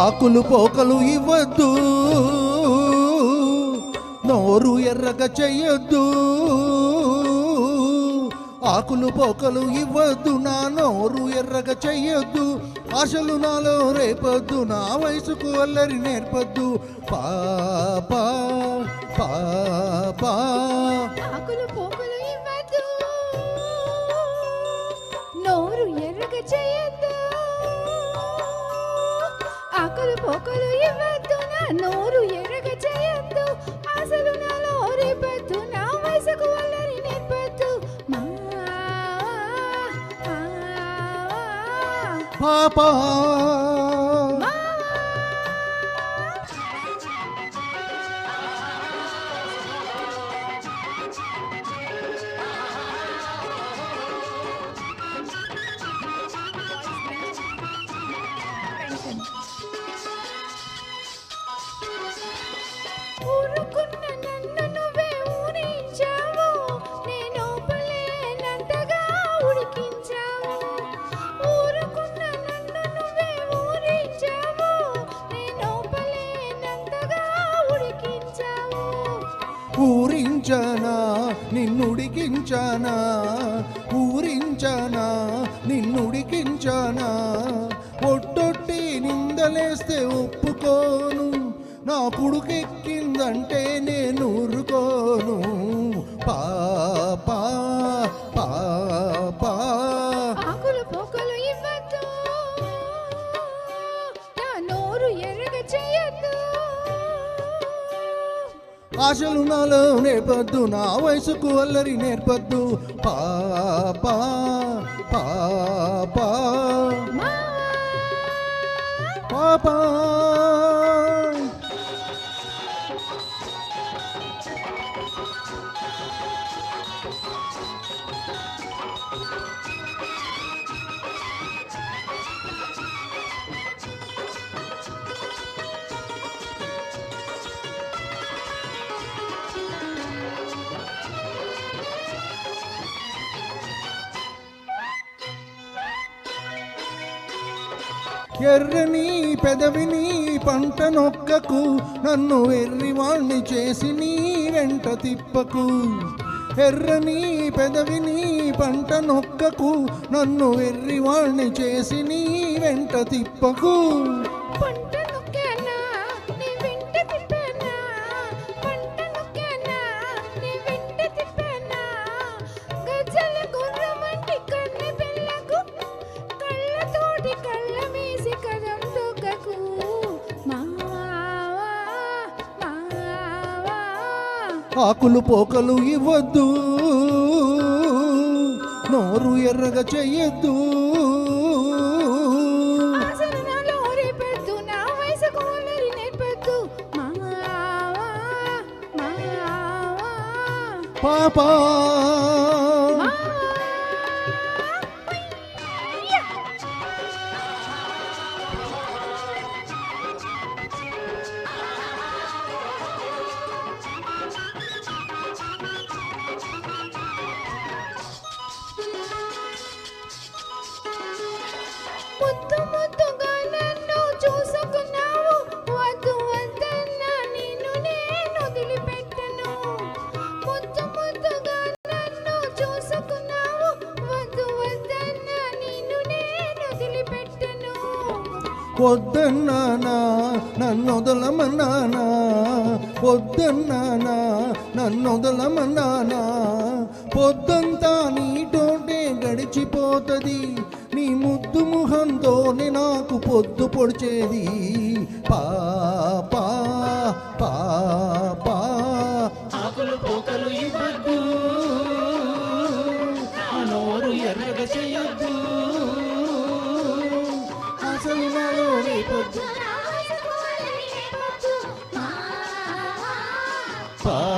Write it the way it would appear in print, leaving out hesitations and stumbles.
ఆకులు పోకలు ఇవ్వద్దు, నోరు ఎర్రగా చెయ్యొద్దు. ఆకులు పోకలు ఇవ్వద్దు, నా నోరు ఎర్రగా చెయ్యొద్దు. ఆశలు నాలో రేపొద్దు, నా వయసుకు అల్లరి నేర్పొద్దు. పాపా పాపా ఆకులు పోకలు ఇవ్వద్దు, నోరు ఎర్రగా చెయ్యొద్దు. ఆకులు పోకలు ఇవ్వద్దు, నా నోరు ఎర్రగా చెయ్యొద్దు. అసలు నాలో రేపొద్దు, నా వయసుకు అల్లరి నేర్పొద్దు. పాపా ఊరుకున్న నన్ను నువ్వే ఊరించావు, నేను పలేనంతగా ఉడికించావు. ఊరుకున్న నన్ను నువ్వే ఊరించావు, నేను పలేనంతగా ఉడికించావు. ఊరించానా నిన్నుడికించానా, ఊరించానా నిన్నుడికించానా. ఒట్టొట్టి నిందలేస్తే ఒప్పుకోను, నా పుడుకెక్కిందంటే నేను ఊరుకోను. పాపా పాపా ఆకులు పోకలు ఇవ్వద్దు, నా నోరు ఎర్రగా చెయ్యొద్దు. ఆశలు నాలో నేర్పొద్దు, నా వయసుకు అల్లరి నేర్పొద్దు. పాపా పాపా పాపా ఎర్రని పెదవిని పంట నొక్కకు, నన్ను ఎర్రివాణ్ణి చేసి నీ వెంట తిప్పకు. ఎర్రని పెదవిని పంట నొక్కకు, నన్ను ఎర్రివాణ్ణి చేసి నీ వెంట తిప్పకు. పంట నొక్కానా నీ వెంట తిప్పానా, పంట నొక్కానా నీ వెంట తిప్పానా. గజ్జల గుర్రమంటి కన్నె పిల్లకు, కళ్ళతోటి కళ్ళ మీసి కదం తొక్కకు. మావా మావా ఆకులు పోకలు ఇవ్వద్దు, నోరు ఎర్రగా చెయ్యొద్దు. అసలు నాలో రేపొద్దు, నా వయసుకు అల్లరి నేర్పొద్దు. మావా మావా పాపా ముద్దు ముద్దుగా నన్ను చూసుకున్నావు, వద్దు వద్దన్నా నిన్ను నేను వదిలిపెట్టను. ముద్దు ముద్దుగా నన్ను చూసుకున్నావు, వద్దు వద్దన్నా నిన్ను నేను వదిలిపెట్టను. వద్దన్నానా నన్నొదలమన్నానా, వద్దన్నానా నన్నొదలమన్నానా. పొద్దంతా నీతోటే గడిచిపోతది, నీ ముద్దు ముఖంతోనే నాకు పొద్దు పొడిచేది. పాపా పాపా ఆకులు పోకలు ఇవ్వద్దు, ఆ నోరు ఎర్రగా చెయ్యొద్దు. అసలు నాలో రేపొద్దు. నా వయసుకు అల్లరి నేర్పొద్దు. మావా పాపా